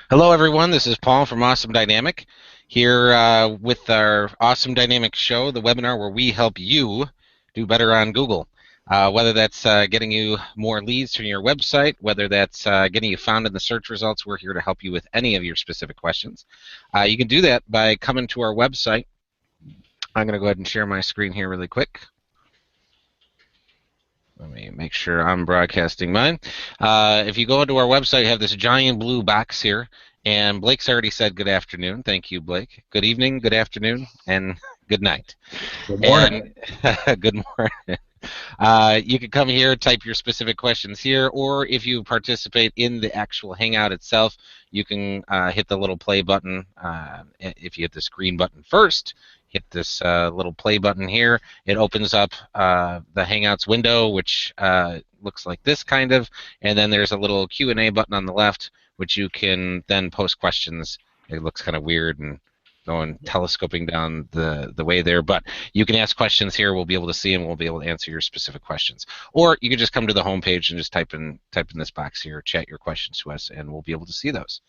Hello, everyone. This is Paul from Awesome Dynamic here with our Awesome Dynamic show, the webinar where we help you do better on Google. Whether that's getting you more leads from your website, whether that's getting you found in the search results, we're here to help you with any of your specific questions. You can do that by coming to our website. I'm going to go ahead and share my screen here really quick. Let me make sure I'm broadcasting mine. If you go into our website, you have this giant blue box here, and Blake's already said good afternoon. Thank you, Blake. Good evening, good afternoon, and good night. Good morning. And good morning. You can come here, type your specific questions here, or if you participate in the actual Hangout itself, you can hit the little play button. If you hit this green button first, hit this little play button here. It opens up the Hangouts window, which looks like this kind of, and then there's a little Q&A button on the left, which you can then post questions. It looks kind of weird and going telescoping down the way there, but you can ask questions here. We'll be able to see them. We'll be able to answer your specific questions. Or you can just come to the home page and just type in this box here, chat your questions to us, and we'll be able to see those.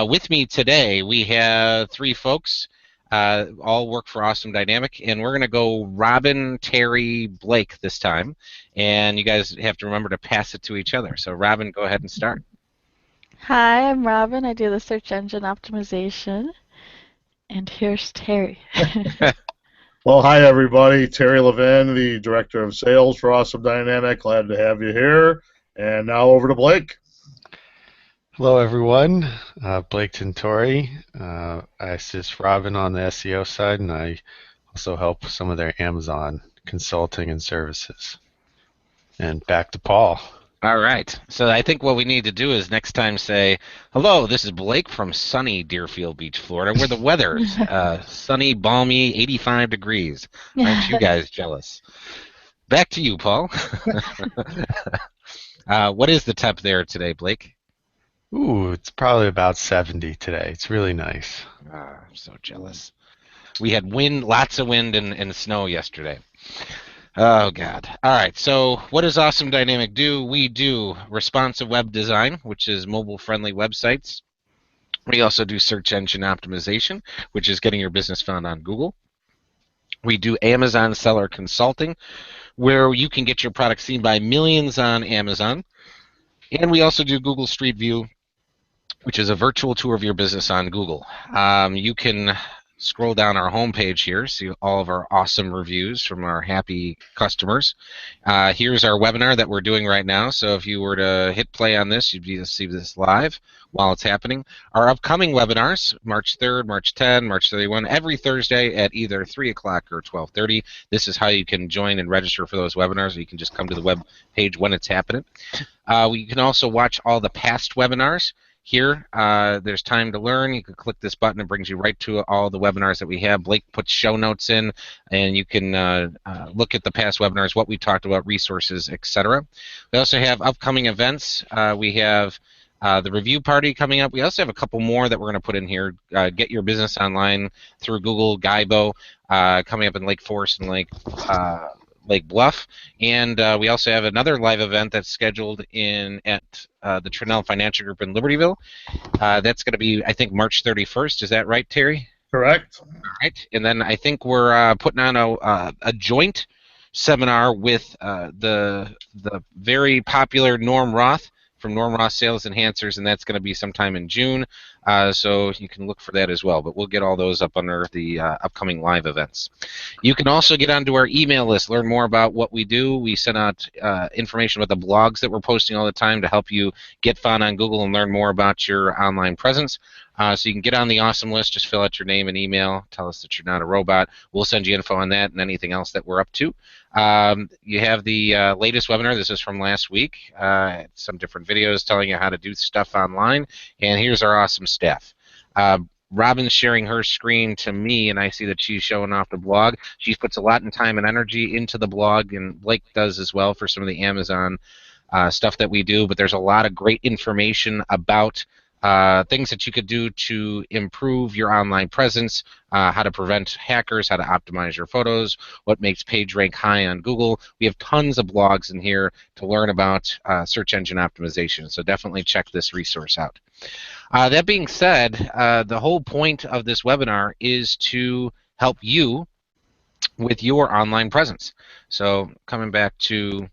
With me today, we have three folks. All work for Awesome Dynamic, and we're going to go Robin, Terry, Blake this time, and you guys have to remember to pass it to each other. So Robin, go ahead and start. Hi, I'm Robin. I do the search engine optimization. And here's Terry. Well, hi, everybody. Terry Levin, the Director of Sales for Awesome Dynamic. Glad to have you here. And now over to Blake. Hello, everyone. Blake Tintori. I assist Robin on the SEO side, and I also help with some of their Amazon consulting and services. And back to Paul. All right. So I think what we need to do is next time say, hello, this is Blake from sunny Deerfield Beach, Florida, where the weather's sunny, balmy, 85 degrees. Aren't you guys jealous? Back to you, Paul. What is the temp there today, Blake? Ooh, it's probably about 70 today. It's really nice. I'm so jealous. We had wind, lots of wind and snow yesterday. Oh, God. All right, so what does Awesome Dynamic do? We do responsive web design, which is mobile-friendly websites. We also do search engine optimization, which is getting your business found on Google. We do Amazon seller consulting, where you can get your product seen by millions on Amazon. And we also do Google Street View, which is a virtual tour of your business on Google. You can scroll down our homepage here, see all of our awesome reviews from our happy customers. Here's our webinar that we're doing right now. So if you were to hit play on this, you'd be able to see this live while it's happening. Our upcoming webinars, March 3rd, March 10, March 31, every Thursday at either 3 o'clock or 12:30. This is how you can join and register for those webinars. You can just come to the web page when it's happening. You can also watch all the past webinars. Here, there's time to learn. You can click this button. It brings you right to all the webinars that we have. Blake puts show notes in, and you can look at the past webinars, what we talked about, resources, etc. We also have upcoming events. We have the review party coming up. We also have a couple more that we're going to put in here. Get your business online through Google, Guybo, coming up in Lake Forest and Lake Bluff, and we also have another live event that's scheduled at the Trinnell Financial Group in Libertyville. That's going to be, I think, March 31st. Is that right, Terry? Correct. All right. And then I think we're putting on a joint seminar with the very popular Norm Roth from Norm Roth Sales Enhancers, and that's going to be sometime in June. So you can look for that as well. But we'll get all those up under the upcoming live events. You can also get onto our email list, learn more about what we do. We send out information about the blogs that we're posting all the time to help you get found on Google and learn more about your online presence. So you can get on the awesome list, just fill out your name and email, tell us that you're not a robot. We'll send you info on that and anything else that we're up to. You have the latest webinar. This is from last week. Some different videos telling you how to do stuff online. And here's our awesome staff. Robin's sharing her screen to me, and I see that she's showing off the blog. She puts a lot of time and energy into the blog, and Blake does as well for some of the Amazon stuff that we do. But there's a lot of great information about things that you could do to improve your online presence, how to prevent hackers, how to optimize your photos, what makes page rank high on Google. We have tons of blogs in here to learn about search engine optimization, so definitely check this resource out. That being said, the whole point of this webinar is to help you with your online presence. So coming back to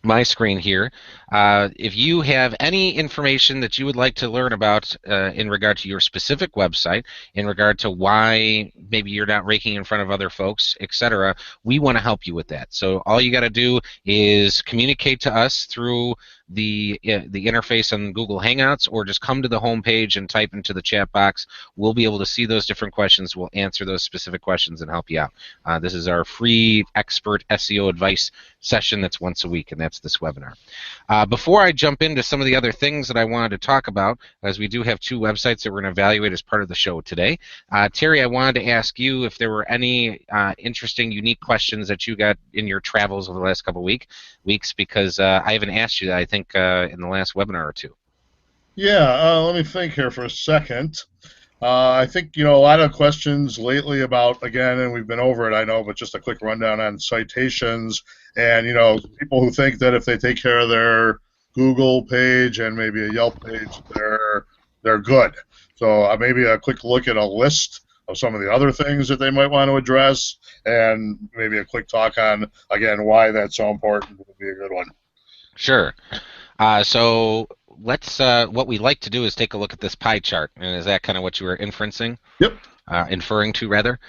my screen here, if you have any information that you would like to learn about in regard to your specific website, in regard to why maybe you're not ranking in front of other folks, etc., we want to help you with that. So all you got to do is communicate to us through the interface on Google Hangouts, or just come to the home page and type into the chat box. We'll be able to see those different questions. We'll answer those specific questions and help you out. This is our free expert SEO advice session that's once a week, and that's this webinar. Before I jump into some of the other things that I wanted to talk about, as we do have 2 websites that we're going to evaluate as part of the show today, Terry, I wanted to ask you if there were any interesting, unique questions that you got in your travels over the last couple weeks, because I haven't asked you that, I think, in the last webinar or 2. Yeah, let me think here for a second. I think, a lot of questions lately about, again, and we've been over it, I know, but just a quick rundown on citations, and, people who think that if they take care of their Google page and maybe a Yelp page, they're good. So maybe a quick look at a list of some of the other things that they might want to address, and maybe a quick talk on, again, why that's so important would be a good one. Sure. So let's. What we like to do is take a look at this pie chart, and is that kind of what you were inferencing? Yep. Inferring to, rather.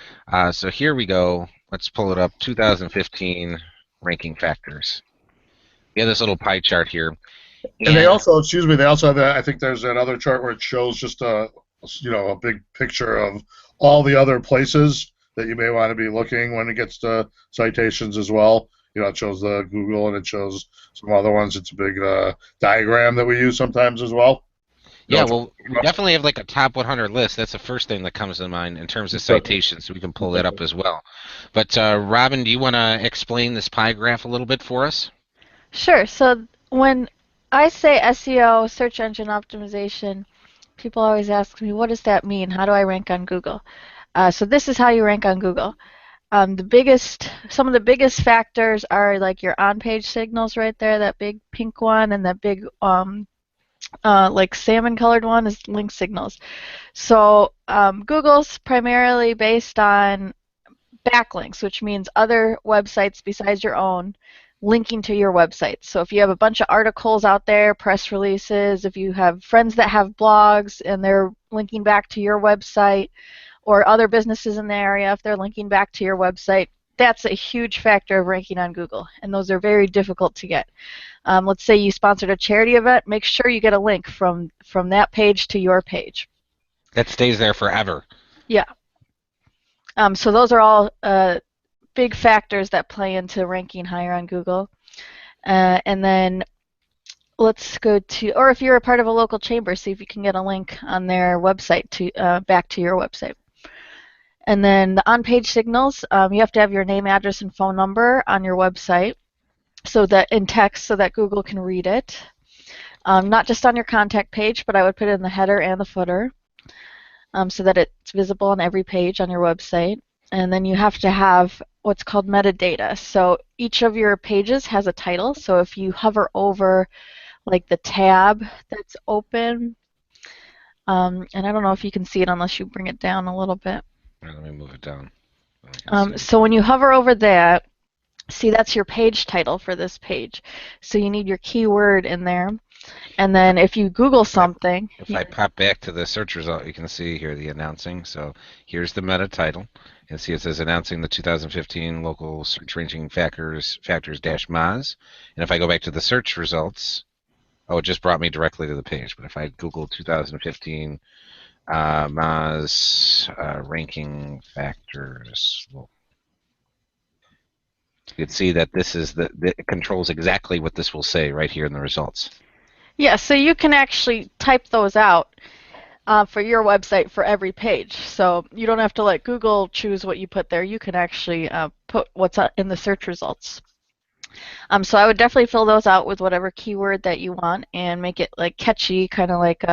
So here we go. Let's pull it up. 2015 ranking factors. We have this little pie chart here. And they also, they also have that. I think there's that other chart where it shows just a big picture of all the other places that you may want to be looking when it gets to citations as well. It shows the Google and it shows some other ones. It's a big diagram that we use sometimes as well. Yeah, well, we definitely have like a top 100 list. That's the first thing that comes to mind in terms of citations, so we can pull that up as well. But Robin, do you want to explain this pie graph a little bit for us? Sure. So when I say SEO, search engine optimization, people always ask me, what does that mean? How do I rank on Google? So this is how you rank on Google. Some of the biggest factors are like your on-page signals right there, that big pink one, and that big like salmon-colored one is link signals. So Google's primarily based on backlinks, which means other websites besides your own linking to your website. So if you have a bunch of articles out there, press releases, if you have friends that have blogs and they're linking back to your website, or other businesses in the area, if they're linking back to your website, that's a huge factor of ranking on Google, and those are very difficult to get. Let's say you sponsored a charity event, make sure you get a link from that page to your page. That stays there forever. Yeah. So those are all big factors that play into ranking higher on Google. And then let's go to, or if you're a part of a local chamber, see if you can get a link on their website to back to your website. And then the on-page signals, you have to have your name, address, and phone number on your website, so that in text, so that Google can read it. Not just on your contact page, but I would put it in the header and the footer, so that it's visible on every page on your website. And then you have to have what's called metadata. So each of your pages has a title. So if you hover over like the tab that's open, and I don't know if you can see it unless you bring it down a little bit. Let me move it down. So when you hover over that, see, that's your page title for this page. So you need your keyword in there. And then if you Google something... If I pop back to the search result, you can see here the announcing. So here's the meta title. You can see it says announcing the 2015 local search ranking factors-Moz. And if I go back to the search results, oh, it just brought me directly to the page. But if I Google 2015 Moz ranking factors, well, you can see that this is it controls exactly what this will say right here in the results. Yeah, so you can actually type those out for your website for every page. So you don't have to let Google choose what you put there. You can actually put what's in the search results. So I would definitely fill those out with whatever keyword that you want and make it like catchy, kind of like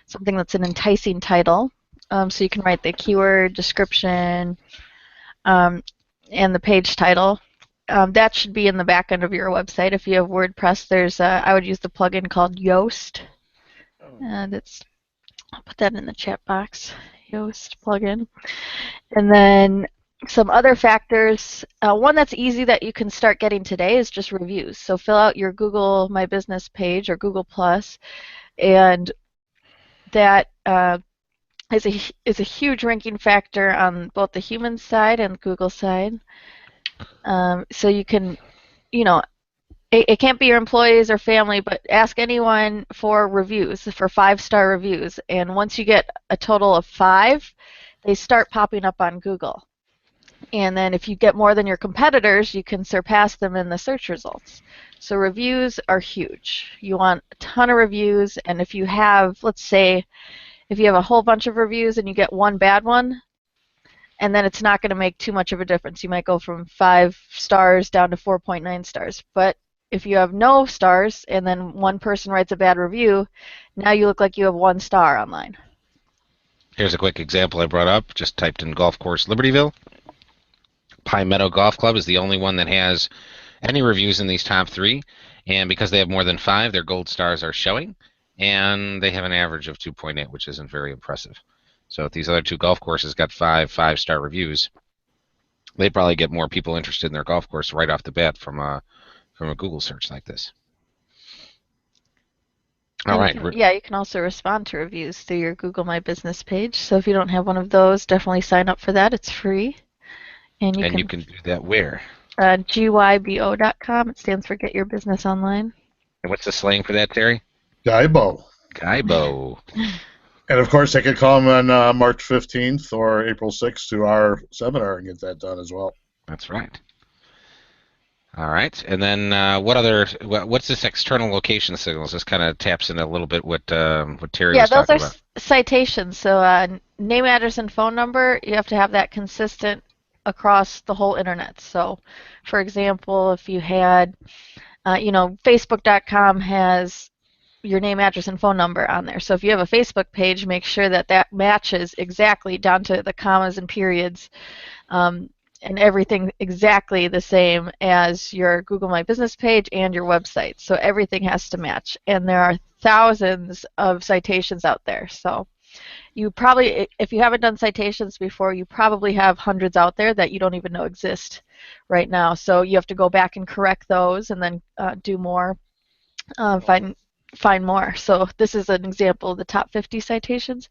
something that's an enticing title. So you can write the keyword description um, and the page title. That should be in the back end of your website. If you have WordPress, I would use the plugin called Yoast. I'll put that in the chat box. Yoast plugin. And then some other factors. One that's easy that you can start getting today is just reviews. So fill out your Google My Business page or Google Plus, and that is a huge ranking factor on both the human side and Google side. So you can, you know, it can't be your employees or family, but ask anyone for reviews, for 5-star reviews. And once you get a total of 5, they start popping up on Google. And then if you get more than your competitors, you can surpass them in the search results. So reviews are huge. You want a ton of reviews, and if you have, let's say, if you have a whole bunch of reviews and you get one bad one, and then it's not going to make too much of a difference. You might go from 5 stars down to 4.9 stars. But if you have no stars and then one person writes a bad review, now you look like you have 1 star online. Here's a quick example I brought up. Just typed in golf course Libertyville. Pine Meadow Golf Club is the only one that has any reviews in these top 3. And because they have more than 5, their gold stars are showing. And they have an average of 2.8, which isn't very impressive. So if these other 2 golf courses got 5-star reviews, they probably get more people interested in their golf course right off the bat from a Google search like this. All right. You can also respond to reviews through your Google My Business page. So if you don't have one of those, definitely sign up for that. It's free. And you can do that where? GYBO.com. It stands for Get Your Business Online. And what's the slang for that, Terry? Guybo. Guybo. And of course, they could come on March 15th or April 6th to our seminar and get that done as well. That's right. All right. And then what's this external location signals? This kind of taps into a little bit what Terry was talking about. Yeah, those are citations. So name, address, and phone number, you have to have that consistent across the whole internet. So, for example, if you had, Facebook.com has your name, address, and phone number on there. So if you have a Facebook page, make sure that that matches exactly down to the commas and periods and everything exactly the same as your Google My Business page and your website. So everything has to match. And there are thousands of citations out there. So you probably, if you haven't done citations before, you probably have hundreds out there that you don't even know exist right now. So you have to go back and correct those and then do more, find more. So this is an example of the top 50 citations.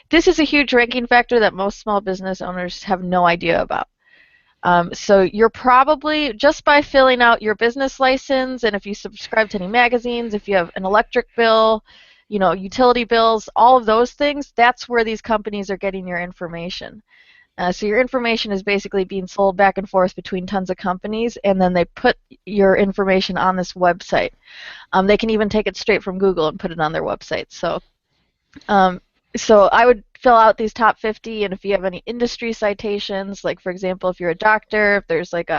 This is a huge ranking factor that most small business owners have no idea about. So you're probably, just by filling out your business license, and if you subscribe to any magazines, if you have an electric bill, utility bills, all of those things, that's where these companies are getting your information. So your information is basically being sold back and forth between tons of companies, and then they put your information on this website. They can even take it straight from Google and put it on their website. So I would fill out these top 50, and if you have any industry citations, like for example, if you're a doctor, if there's like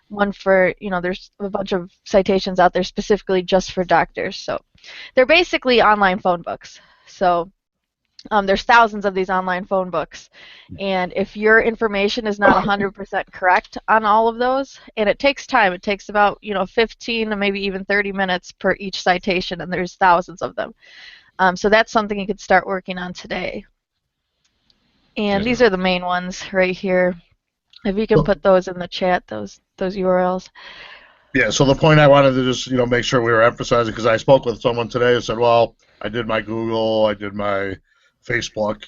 one for, there's a bunch of citations out there specifically just for doctors. So they're basically online phone books. So there's thousands of these online phone books, and if your information is not 100% correct on all of those, and it takes time, it takes about 15 to maybe even 30 minutes per each citation, and there's thousands of them. So that's something you could start working on today. And these are the main ones right here. If you can put those in the chat, those URLs. Yeah, so the point I wanted to just make sure we were emphasizing, because I spoke with someone today who said, well, I did my Google, I did my Facebook,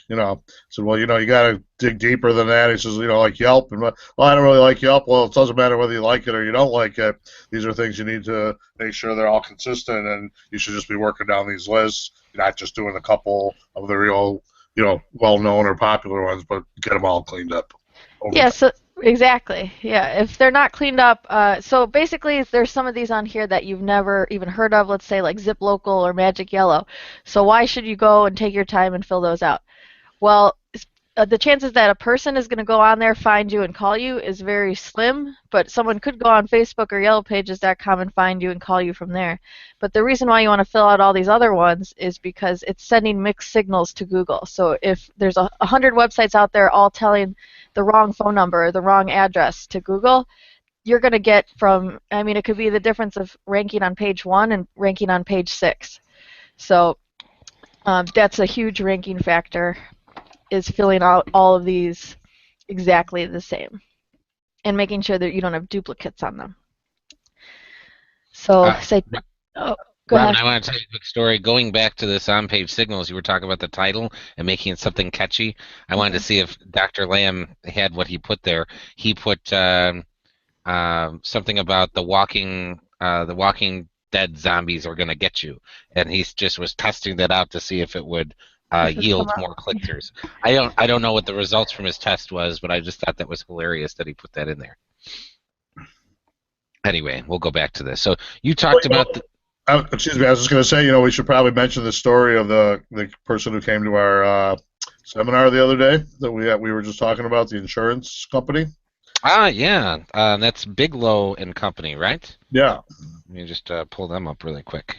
said, well, you got to dig deeper than that. He says, like Yelp, and well, I don't really like Yelp. Well, it doesn't matter whether you like it or you don't like it. These are things you need to make sure they're all consistent, and you should just be working down these lists, not just doing a couple of the real, well-known or popular ones, but get them all cleaned up. Yeah, so exactly. Yeah, if they're not cleaned up, so basically there's some of these on here that you've never even heard of, let's say like Zip Local or Magic Yellow. So why should you go and take your time and fill those out? Well, the chances that a person is going to go on there, find you, and call you is very slim, but someone could go on Facebook or yellowpages.com and find you and call you from there. But the reason why you want to fill out all these other ones is because it's sending mixed signals to Google. So if there's 100 websites out there all telling the wrong phone number or the wrong address to Google, you're going to get from, I mean, it could be the difference of ranking on page 1 and ranking on page 6. So that's a huge ranking factor, is filling out all of these exactly the same and making sure that you don't have duplicates on them. So say, oh, go Robin, ahead. I want to tell you a quick story. Going back to this on-page signals, you were talking about the title and making it something catchy. I wanted to see if Dr. Lamb had what he put there. He put something about the Walking Dead zombies are going to get you, and he just was testing that out to see if it would yield more click-throughs. I don't know what the results from his test was, but I just thought that was hilarious that he put that in there. Anyway, we'll go back to this. So you talked about excuse me, I was just going to say, we should probably mention the story of the person who came to our seminar the other day that we were just talking about, the insurance company. Yeah, that's Bigelow and Company, right? Yeah. Let me just pull them up really quick.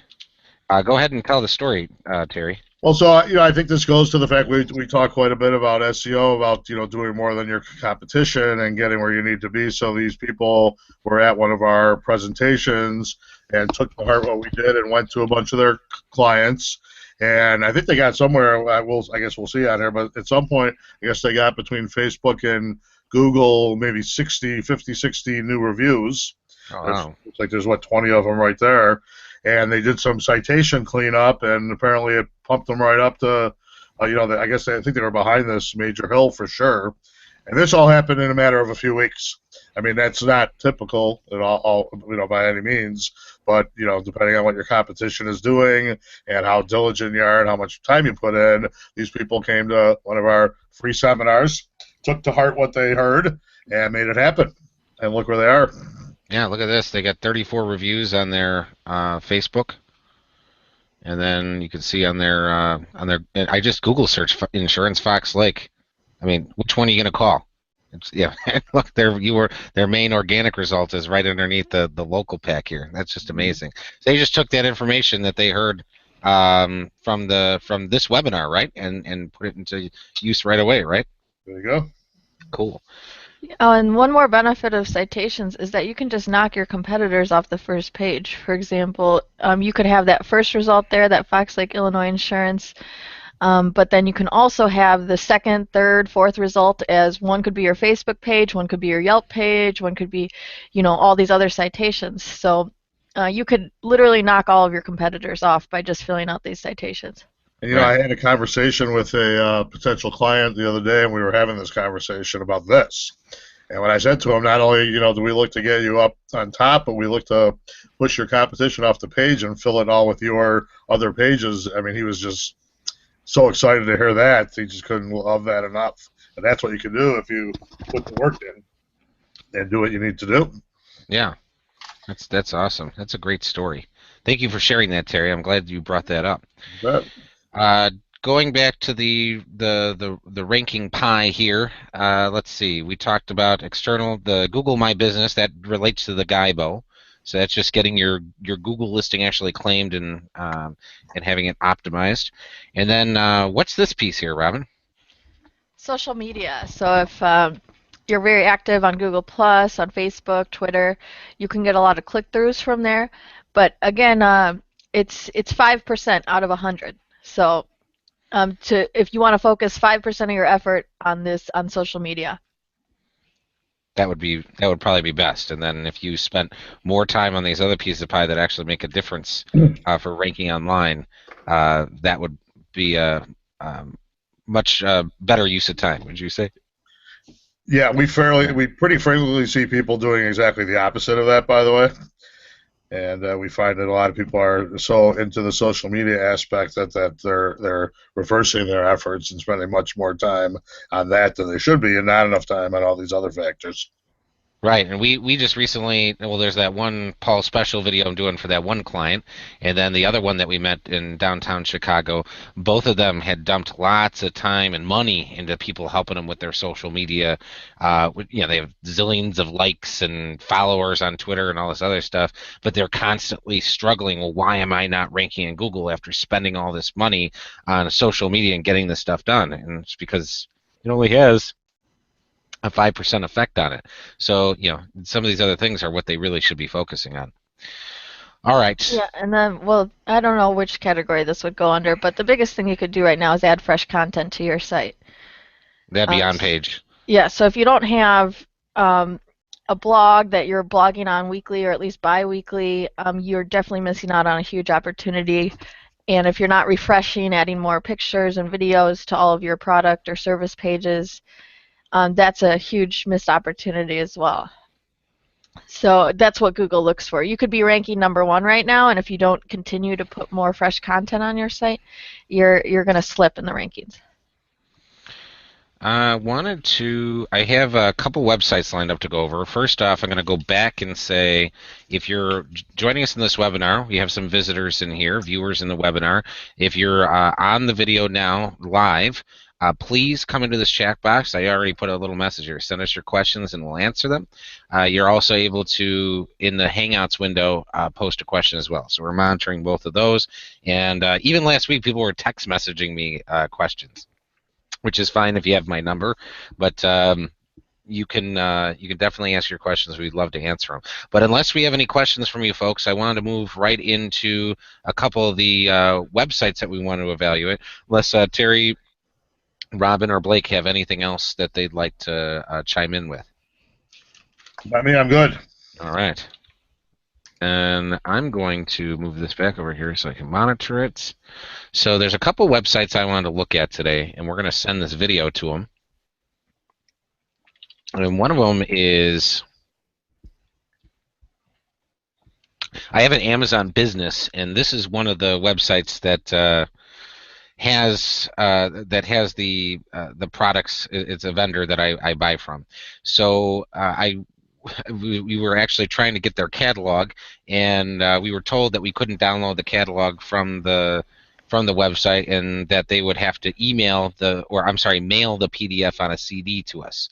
Go ahead and tell the story, Terry. Well, so I think this goes to the fact we talk quite a bit about SEO, about doing more than your competition and getting where you need to be. So these people were at one of our presentations and took to heart what we did and went to a bunch of their clients. And I think they got somewhere. I guess we'll see on here, but at some point, I guess they got between Facebook and Google maybe 50, 60 new reviews. Oh, wow. It's like there's 20 of them right there. And they did some citation cleanup, and apparently it pumped them right up to, I think they were behind this major hill for sure. And this all happened in a matter of a few weeks. I mean, that's not typical at all, by any means. But depending on what your competition is doing and how diligent you are and how much time you put in, these people came to one of our free seminars, took to heart what they heard, and made it happen. And look where they are. Yeah, look at this. They got 34 reviews on their Facebook, and then you can see on their I just Google search Insurance Fox Lake. I mean, which one are you gonna call? Look, their main organic result is right underneath the local pack here. That's just amazing. So they just took that information that they heard from this webinar, right, and put it into use right away, right? There you go. Cool. Oh, and one more benefit of citations is that you can just knock your competitors off the first page. For example, you could have that first result there, that Fox Lake, Illinois Insurance, but then you can also have the second, third, fourth result as one could be your Facebook page, one could be your Yelp page, one could be, all these other citations. So you could literally knock all of your competitors off by just filling out these citations. And, I had a conversation with a potential client the other day, and we were having this conversation about this. And when I said to him, not only, do we look to get you up on top, but we look to push your competition off the page and fill it all with your other pages. I mean, he was just so excited to hear that. He just couldn't love that enough. And that's what you can do if you put the work in and do what you need to do. Yeah, that's awesome. That's a great story. Thank you for sharing that, Terry. I'm glad you brought that up. You bet. Going back to the ranking pie here, let's see. We talked about the Google My Business. That relates to the Gaibo. So that's just getting your Google listing actually claimed and having it optimized. And then what's this piece here, Robin? Social media. So if you're very active on Google+, on Facebook, Twitter, you can get a lot of click-throughs from there. But again, it's 5% out of 100. So if you want to focus 5% of your effort on social media. That would probably be best. And then if you spent more time on these other pieces of pie that actually make a difference for ranking online, that would be a much better use of time. Would you say? Yeah, we pretty frequently see people doing exactly the opposite of that, by the way. And we find that a lot of people are so into the social media aspect that they're reversing their efforts and spending much more time on that than they should be, and not enough time on all these other factors. Right, and we just recently, well, there's that one Paul Special video I'm doing for that one client, and then the other one that we met in downtown Chicago. Both of them had dumped lots of time and money into people helping them with their social media. They have zillions of likes and followers on Twitter and all this other stuff, but they're constantly struggling. Well, why am I not ranking in Google after spending all this money on social media and getting this stuff done? And it's because it only has a 5% effect on it. So, some of these other things are what they really should be focusing on. All right. Yeah, and then, well, I don't know which category this would go under, but the biggest thing you could do right now is add fresh content to your site. That'd be Um, on page. yeah, so if you don't have a blog that you're blogging on weekly or at least bi-weekly, you're definitely missing out on a huge opportunity. And if you're not refreshing, adding more pictures and videos to all of your product or service pages, that's a huge missed opportunity as well. So that's what Google looks for. You could be ranking #1 right now, and if you don't continue to put more fresh content on your site, you're going to slip in the rankings. I have a couple websites lined up to go over. First off, I'm going to go back and say, if you're joining us in this webinar, we have some visitors in here, viewers in the webinar. If you're on the video now, live, please come into this chat box. I already put a little message here. Send us your questions and we'll answer them. You're also able to, in the Hangouts window, post a question as well. So we're monitoring both of those. And even last week, people were text messaging me questions, which is fine if you have my number, but you can definitely ask your questions. We'd love to answer them. But unless we have any questions from you folks, I wanted to move right into a couple of the websites that we want to evaluate. Unless Terry, Robin, or Blake have anything else that they'd like to chime in with. I mean, I'm good. All right. And I'm going to move this back over here so I can monitor it. So there's a couple websites I wanted to look at today, and we're going to send this video to them. And one of them is, I have an Amazon business, and this is one of the websites that has the products. It's a vendor that I buy from. So we were actually trying to get their catalog, and we were told that we couldn't download the catalog from the website, and that they would have to mail the PDF on a CD to us,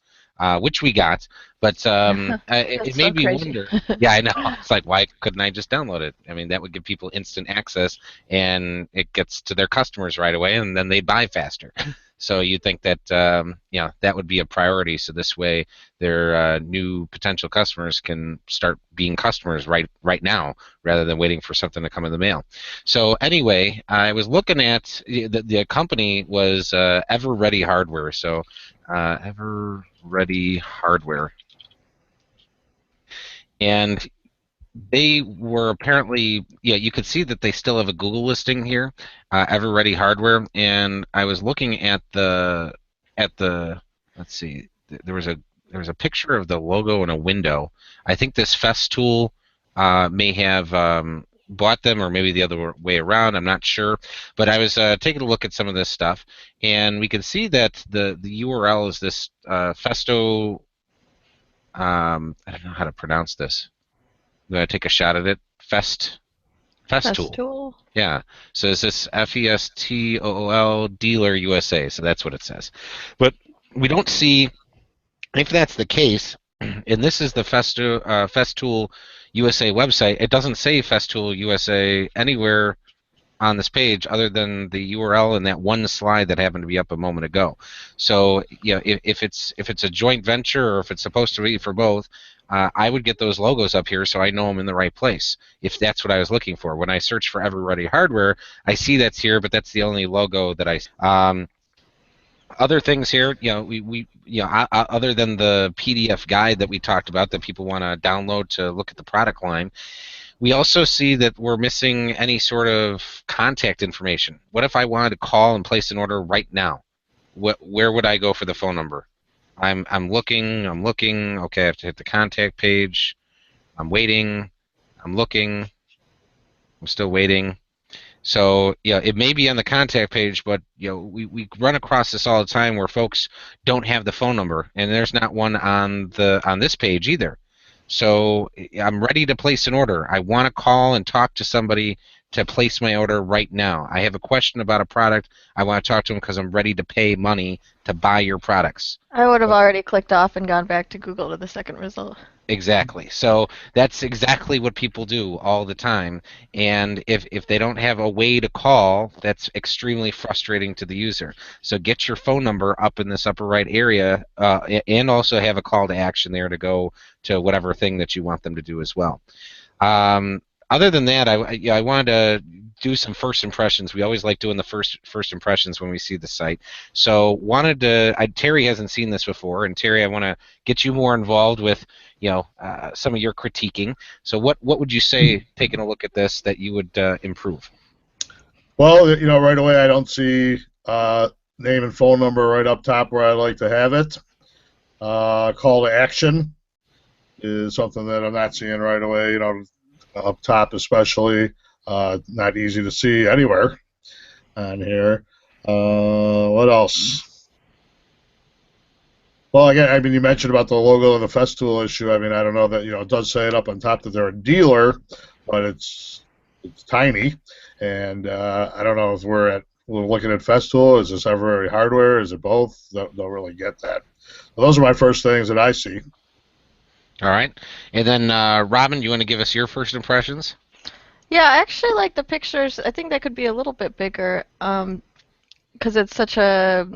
which we got. But it That's made so me crazy. wonder. Yeah, I know. It's like, why couldn't I just download it? I mean, that would give people instant access, and it gets to their customers right away, and then they buy faster. So you'd think that that would be a priority. So this way, their new potential customers can start being customers right now, rather than waiting for something to come in the mail. So anyway, I was looking at the company was Ever Ready Hardware. So Ever Ready Hardware, and they were apparently, you could see that they still have a Google listing here, Ever Ready Hardware. And I was looking at the let's see, there was a picture of the logo in a window. I think this Festool may have bought them, or maybe the other way around. I'm not sure, but I was taking a look at some of this stuff, and we can see that the URL is this Festo. I don't know how to pronounce this. I'm going to take a shot at it. Festool. Festool. Yeah. So is this Festool Dealer USA? So that's what it says. But we don't see, if that's the case, and this is the Festool USA website, it doesn't say Festool USA anywhere on this page other than the URL and that one slide that happened to be up a moment ago. So if it's a joint venture, or if it's supposed to be for both, I would get those logos up here so I know I'm in the right place, if that's what I was looking for. When I search for Ever Ready Hardware, I see that's here, but that's the only logo that I see. Other things here, other than the PDF guide that we talked about that people want to download to look at the product line, we also see that we're missing any sort of contact information. What if I wanted to call and place an order right now? Where would I go for the phone number? I'm looking. Okay, I have to hit the contact page. I'm waiting. I'm looking. I'm still waiting. So, it may be on the contact page, but we run across this all the time where folks don't have the phone number, and there's not one on this page either. So I'm ready to place an order. I want to call and talk to somebody to place my order right now. I have a question about a product. I want to talk to them because I'm ready to pay money to buy your products. I would have already clicked off and gone back to Google to the second result. Exactly. So that's exactly what people do all the time. And if they don't have a way to call, that's extremely frustrating to the user. So get your phone number up in this upper right area, and also have a call to action there to go to whatever thing that you want them to do as well. Other than that, I wanted to do some first impressions. We always like doing the first impressions when we see the site. So wanted to. Terry hasn't seen this before, and Terry, I want to get you more involved with some of your critiquing. So what would you say, taking a look at this, that you would improve? Well, right away I don't see name and phone number right up top where I like to have it. Call to action is something that I'm not seeing right away. Up top especially, not easy to see anywhere on here. What else? Well, again, I mean, you mentioned about the logo and the Festool issue. I mean, I don't know that it does say it up on top that they're a dealer, but it's tiny, and I don't know if we're looking at Festool. Is this Everready Hardware? Is it both? Don't really get that. So those are my first things that I see. All right, and then Robin, you want to give us your first impressions? Yeah, I actually like the pictures. I think that could be a little bit bigger, because it's such a,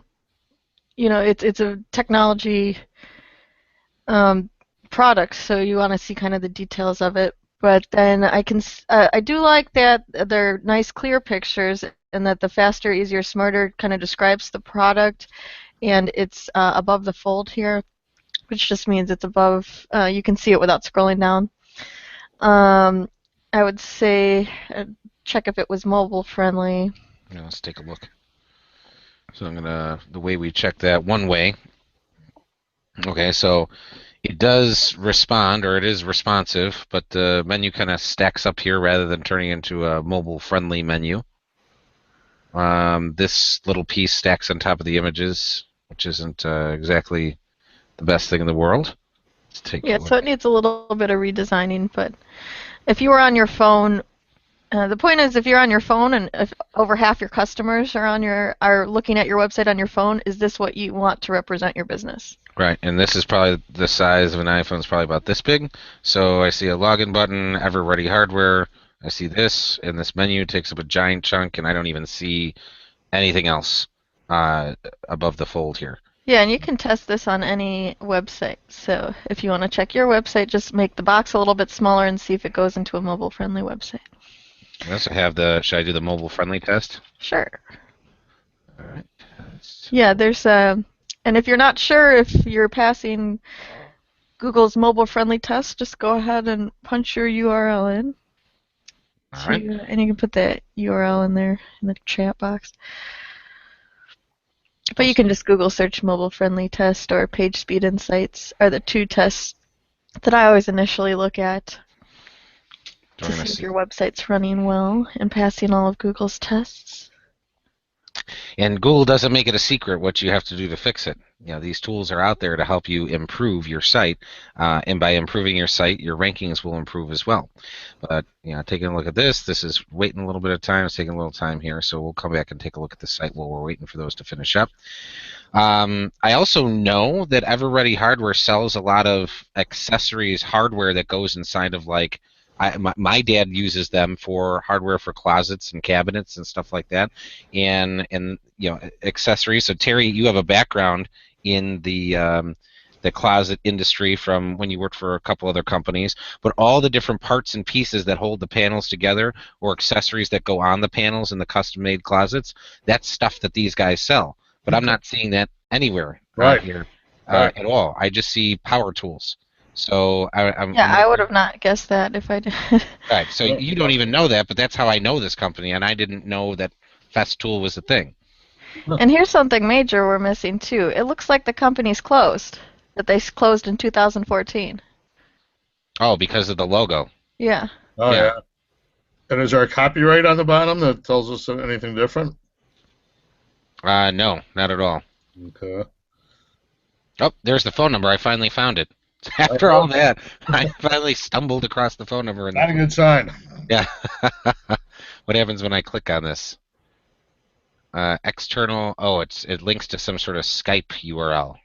it's a technology product, so you want to see kind of the details of it. But then I do like that they're nice, clear pictures, and that the faster, easier, smarter kind of describes the product, and it's above the fold here, which just means it's above. You can see it without scrolling down. I would say check if it was mobile friendly. Yeah, let's take a look. So the way we check that one way. Okay, so it does respond, or it is responsive, but the menu kind of stacks up here rather than turning into a mobile-friendly menu. This little piece stacks on top of the images, which isn't exactly the best thing in the world. Let's take a look. So it needs a little bit of redesigning, but if you were on your phone, the point is, if you're on your phone and if over half your customers are looking at your website on your phone, is this what you want to represent your business? Right, and this is probably the size of an iPhone. Is probably about this big. So I see a login button, Everready Hardware. I see this, and this menu takes up a giant chunk, and I don't even see anything else above the fold here. Yeah, and you can test this on any website. So if you want to check your website, just make the box a little bit smaller and see if it goes into a mobile-friendly website. I also have should I do the mobile-friendly test? Sure. All right. Yeah, there's and if you're not sure if you're passing Google's mobile-friendly test, just go ahead and punch your URL in. All right. And you can put that URL in there in the chat box. But you can just Google search mobile-friendly test or page speed insights are the two tests that I always initially look at to see if your website's running well and passing all of Google's tests. And Google doesn't make it a secret what you have to do to fix it. These tools are out there to help you improve your site, and by improving your site, your rankings will improve as well. But taking a look at this is waiting a little bit of time. It's taking a little time here, so we'll come back and take a look at the site while we're waiting for those to finish up. I also know that Everready Hardware sells a lot of accessories, hardware that goes inside of my dad uses them for hardware for closets and cabinets and stuff like that, and accessories. So Terry, you have a background in the closet industry from when you worked for a couple other companies, but all the different parts and pieces that hold the panels together or accessories that go on the panels in the custom-made closets, that's stuff that these guys sell. But I'm not seeing that anywhere here at all. I just see power tools. So I would have not guessed that if I did. Right. So you don't even know that, but that's how I know this company, and I didn't know that Festool was a thing. And here's something major we're missing too. It looks like the company's closed. That they closed in 2014. Oh, because of the logo. Yeah. Oh yeah. And is there a copyright on the bottom that tells us anything different? No, not at all. Okay. Oh, there's the phone number. I finally found it. After all that, I finally stumbled across the phone number in the Not a good sign. Yeah. What happens when I click on this? External. Oh, it links to some sort of Skype URL.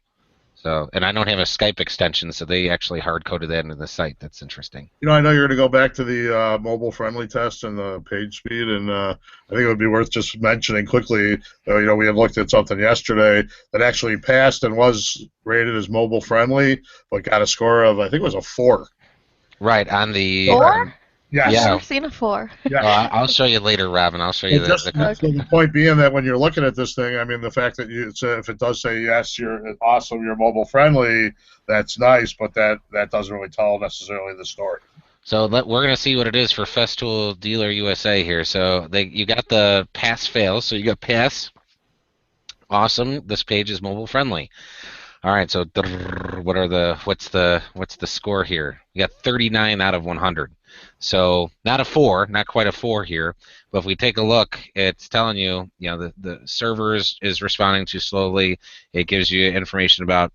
So, and I don't have a Skype extension, so they actually hard coded that into the site. That's interesting. I know you're going to go back to the mobile-friendly test and the page speed, and I think it would be worth just mentioning quickly. We had looked at something yesterday that actually passed and was rated as mobile-friendly, but got a score of, I think it was a 4. Right on the. 4? Yes. I've Yeah. never seen a 4. Yeah. I'll show you later, Robin. I'll show you So the point being that when you're looking at this thing, I mean, the fact that if it does say yes, you're awesome, you're mobile friendly, that's nice, but that doesn't really tell necessarily the story. So we're gonna see what it is for Festool Dealer USA here. So you got the pass fail. So you got pass. Awesome. This page is mobile friendly. All right. So what's the score here? You got 39 out of 100. So not a 4, not quite a 4 here. But if we take a look, it's telling you, the server is responding too slowly. It gives you information about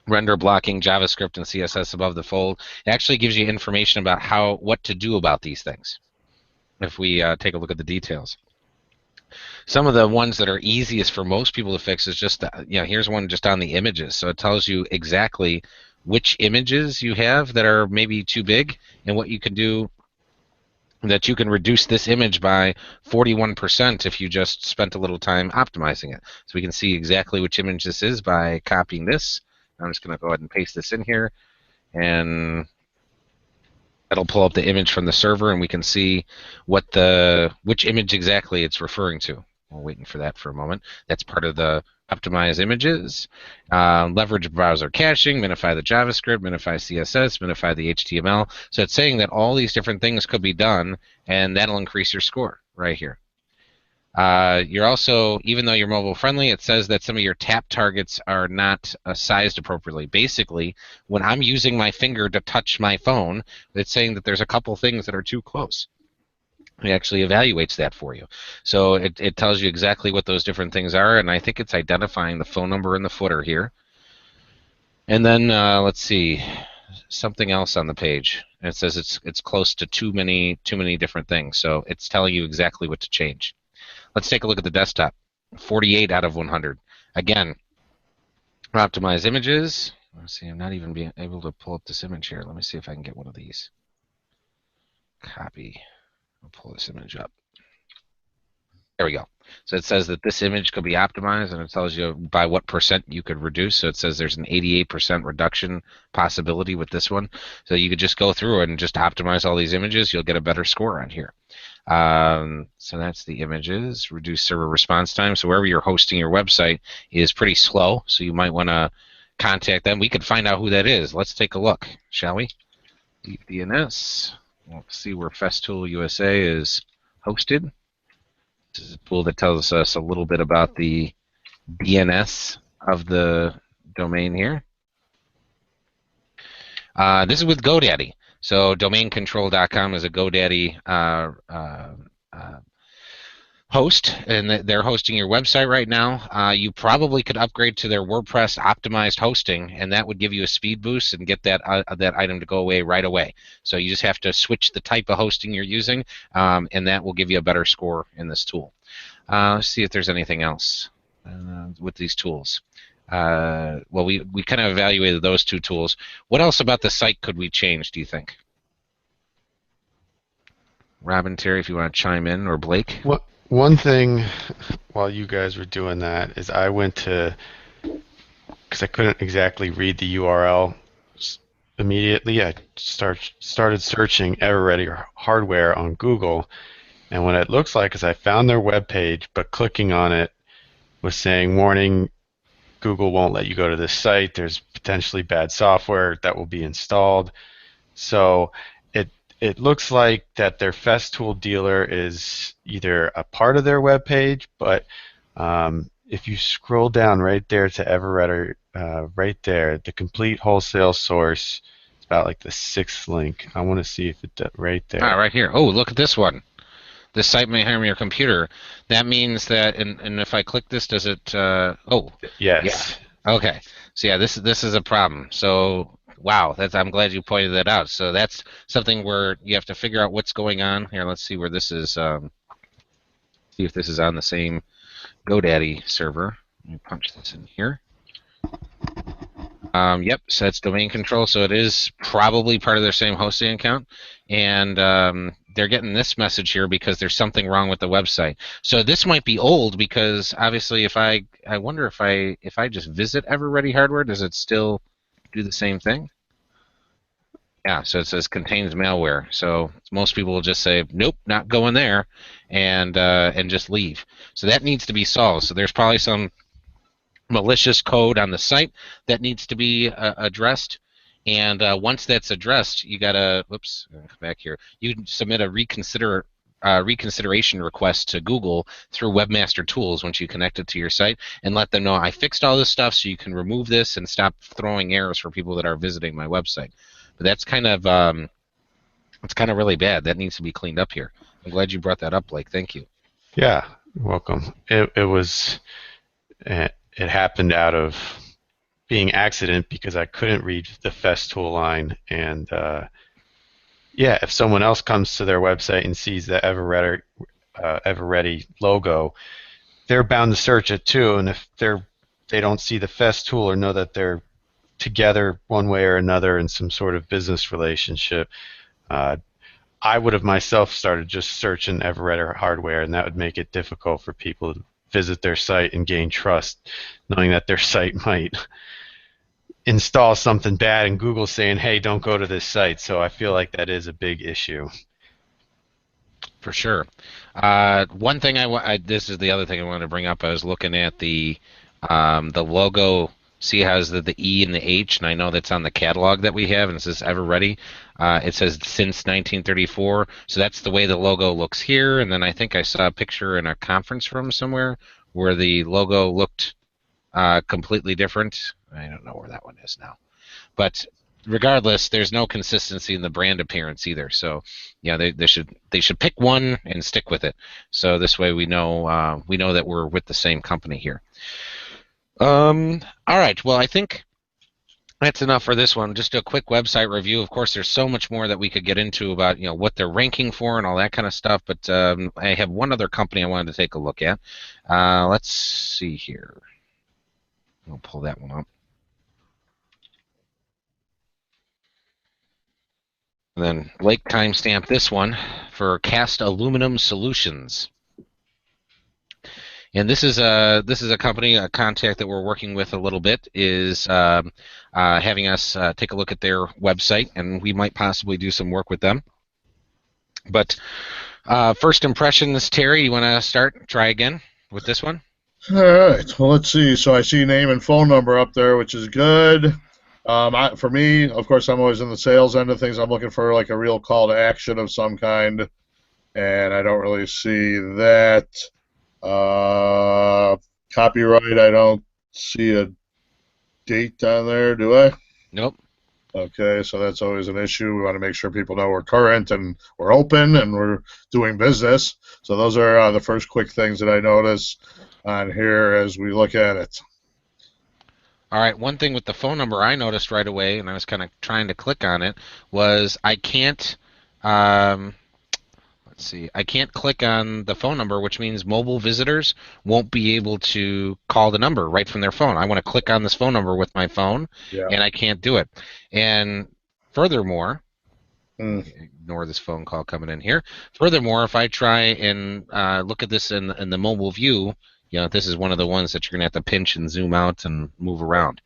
render blocking, JavaScript, and CSS above the fold. It actually gives you information about what to do about these things. If we take a look at the details. Some of the ones that are easiest for most people to fix is just, here's one just on the images. So it tells you exactly which images you have that are maybe too big and what you can do, that you can reduce this image by 41% if you just spent a little time optimizing it. So we can see exactly which image this is by copying this. I'm just going to go ahead and paste this in here, and it'll pull up the image from the server, and we can see which image exactly it's referring to. We're waiting for that for a moment. That's part of the optimize images, leverage browser caching, minify the JavaScript, minify CSS, minify the HTML. So it's saying that all these different things could be done, and that'll increase your score right here. You're also, even though you're mobile friendly, it says that some of your tap targets are not sized appropriately. Basically, when I'm using my finger to touch my phone, it's saying that there's a couple things that are too close. It actually evaluates that for you. So it tells you exactly what those different things are, and I think it's identifying the phone number in the footer here. And then let's see, something else on the page. And it says it's close to too many different things. So it's telling you exactly what to change. Let's take a look at the desktop. 48 out of 100. Again, optimize images. Let's see, I'm not even being able to pull up this image here. Let me see if I can get one of these. Copy. I'll pull this image up. There we go. So it says that this image could be optimized, and it tells you by what percent you could reduce. So it says there's an 88% reduction possibility with this one. So you could just go through and just optimize all these images. You'll get a better score on here. So that's the images. Reduce server response time. So wherever you're hosting your website is pretty slow, so you might want to contact them. We could find out who that is. Let's take a look, shall we? DNS. We'll see where Festool USA is hosted. This is a tool that tells us a little bit about the DNS of the domain here. This is with GoDaddy. So domaincontrol.com is a GoDaddy host, and they're hosting your website right now. You probably could upgrade to their WordPress optimized hosting, and that would give you a speed boost and get that item to go away right away. So you just have to switch the type of hosting you're using, and that will give you a better score in this tool. Let's see if there's anything else with these tools. Well, we kind of evaluated those two tools. What else about the site could we change, do you think? Robin, Terry, if you want to chime in, or Blake? One thing while you guys were doing that is I went to, because I couldn't exactly read the URL immediately, I started searching EverReady hardware on Google, and what it looks like is I found their web page, but clicking on it was saying, warning, Google won't let you go to this site. There's potentially bad software that will be installed. So it looks like that their Festool dealer is either a part of their web page, but if you scroll down right there to EverReady, right there, the complete wholesale source is about like the 6th link. I want to see if it right there. Right here. Oh, look at this one. This site may harm your computer. That means that, and if I click this, does it? Oh, yeah. Yes. Okay. So yeah, this is a problem. So wow, I'm glad you pointed that out. So that's something where you have to figure out what's going on here. Let's see where this is. See if this is on the same GoDaddy server. Let me punch this in here. Yep, so that's domain control. So it is probably part of their same hosting account, and they're getting this message here because there's something wrong with the website. So this might be old because obviously, if I wonder if I just visit EverReady Hardware, does it still do the same thing? Yeah, so it says contains malware. So most people will just say, nope, not going there, and just leave. So that needs to be solved. So there's probably some malicious code on the site that needs to be addressed. And once that's addressed, you gotta, whoops, come back here. You can submit a reconsideration request to Google through Webmaster Tools once you connect it to your site, and let them know I fixed all this stuff, so you can remove this and stop throwing errors for people that are visiting my website. But that's kind of really bad. That needs to be cleaned up here. I'm glad you brought that up, Blake. Thank you. Yeah, you're welcome. It happened out of being accident because I couldn't read the Festool line, and yeah, if someone else comes to their website and sees the EverReady logo, they're bound to search it too. And if they don't see the Festool or know that they're together one way or another in some sort of business relationship, I would have myself started just searching EverReady Hardware, and that would make it difficult for people to visit their site and gain trust, knowing that their site might install something bad and Google saying, hey, don't go to this site. So I feel like that is a big issue. For sure. One thing this is the other thing I wanted to bring up. I was looking at the logo. See how it has the E and the H, and I know that's on the catalog that we have, and it says EverReady. It says since 1934, so that's the way the logo looks here. And then I think I saw a picture in a conference room somewhere where the logo looked completely different. I don't know where that one is now, but regardless, there's no consistency in the brand appearance either. So yeah, they should pick one and stick with it. So this way we know that we're with the same company here. All right. Well, I think that's enough for this one. Just a quick website review. Of course, there's so much more that we could get into about what they're ranking for and all that kind of stuff. But I have one other company I wanted to take a look at. Let's see here. I'll pull that one up. And then Blake timestamp this one for Cast Aluminum Solutions. And this is a company, a contact that we're working with a little bit is having us take a look at their website, and we might possibly do some work with them. But first impressions, Terry, you want to try again with this one? All right. Well, let's see. So I see name and phone number up there, which is good. For me, of course, I'm always in the sales end of things. I'm looking for like a real call to action of some kind, and I don't really see that. Copyright, I don't see a date on there, do I? Nope. Okay, so that's always an issue. We want to make sure people know we're current and we're open and we're doing business. So those are the first quick things that I notice on here as we look at it. All right, one thing with the phone number I noticed right away, and I was kind of trying to click on it, was I can't I can't click on the phone number, which means mobile visitors won't be able to call the number right from their phone. I want to click on this phone number with my phone, and I can't do it. And furthermore, ignore this phone call coming in here. Furthermore, if I try and look at this in the mobile view, this is one of the ones that you're going to have to pinch and zoom out and move around.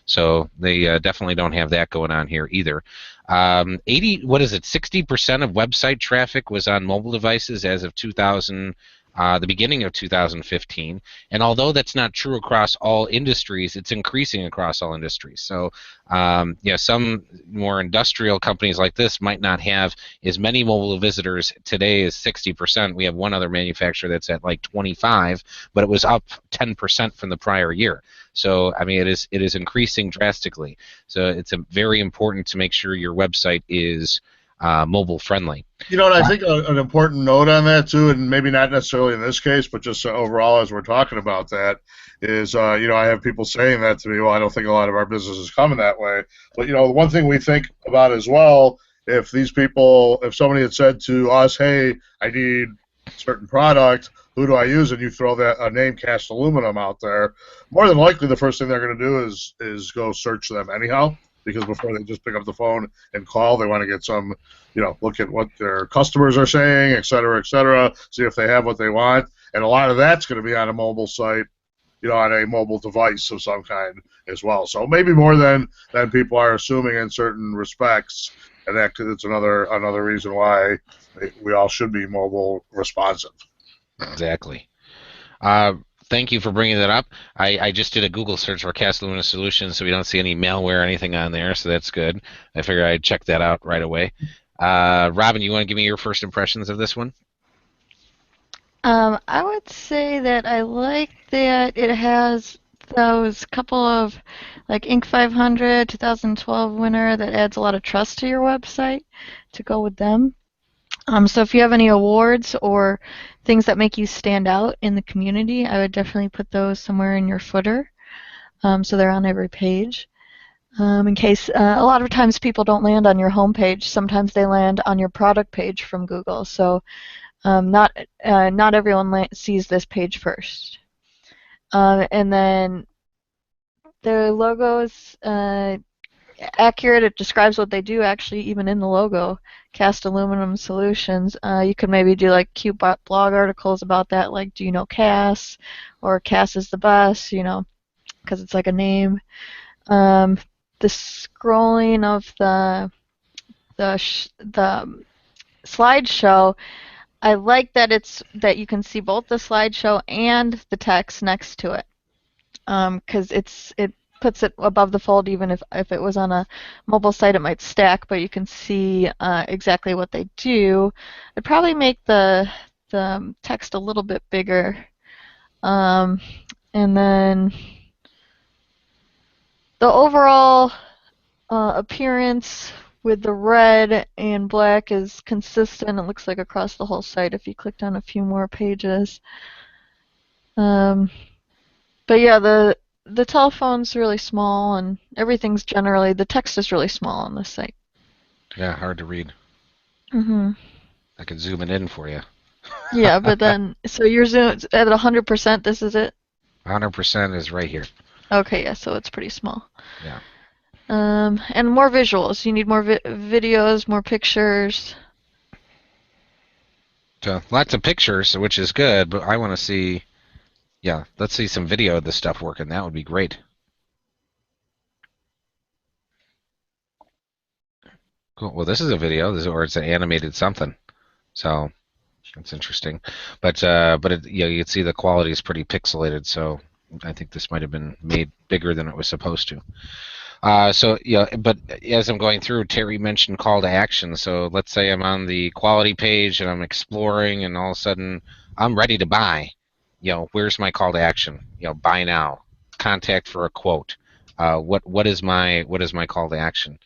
So they definitely don't have that going on here either. 60% of website traffic was on mobile devices as of 2000. the beginning of 2015. And although that's not true across all industries, it's increasing across all industries. So, some more industrial companies like this might not have as many mobile visitors today as 60%. We have one other manufacturer that's at like 25, but it was up 10% from the prior year. So, I mean, it is increasing drastically. So, it's very important to make sure your website is mobile friendly. And I think an important note on that too, and maybe not necessarily in this case, but just overall as we're talking about that, is I have people saying that to me. Well, I don't think a lot of our business is coming that way. But the one thing we think about as well, if somebody had said to us, "Hey, I need a certain product, who do I use?" and you throw that a name Cast Aluminum out there, more than likely the first thing they're going to do is go search them anyhow, because before they just pick up the phone and call, they want to get some. Look at what their customers are saying, et cetera, see if they have what they want. And a lot of that's going to be on a mobile site, on a mobile device of some kind as well. So maybe more than people are assuming in certain respects. And it's another reason why we all should be mobile responsive. Exactly. Thank you for bringing that up. I just did a Google search for Cast Aluminum Solutions, so we don't see any malware or anything on there, so that's good. I figured I'd check that out right away. Robin, you want to give me your first impressions of this one? I would say that I like that it has those couple of, like Inc. 500 2012 winner that adds a lot of trust to your website to go with them. So if you have any awards or things that make you stand out in the community, I would definitely put those somewhere in your footer, so they're on every page. In case a lot of times people don't land on your homepage, sometimes they land on your product page from Google. So not everyone sees this page first. And then their logo's accurate. It describes what they do actually, even in the logo. Cast Aluminum Solutions. You could maybe do like cute blog articles about that, like do you know Cass, or Cass is the best, because it's like a name. The scrolling of the slideshow, I like that you can see both the slideshow and the text next to it, because it puts it above the fold. Even if it was on a mobile site, it might stack, but you can see exactly what they do. I'd probably make the text a little bit bigger, and then the overall appearance with the red and black is consistent. It looks like across the whole site if you clicked on a few more pages. But yeah, the telephone's really small, and everything's the text is really small on this site. Yeah, hard to read. Mhm. I could zoom it in for you. Yeah, but then so you're zoomed at 100%. This is it. 100% is right here. Okay, yeah, so it's pretty small. Yeah. And more visuals. You need more videos, more pictures. So lots of pictures, which is good, but I want to see. Yeah, let's see some video of this stuff working. That would be great. Cool. Well, this is a video, or it's an animated something. So that's interesting. But you can see the quality is pretty pixelated. So I think this might have been made bigger than it was supposed to. But as I'm going through, Terry mentioned call to action. So let's say I'm on the quality page and I'm exploring, and all of a sudden I'm ready to buy. Where's my call to action? Buy now, contact for a quote. What is my call to action?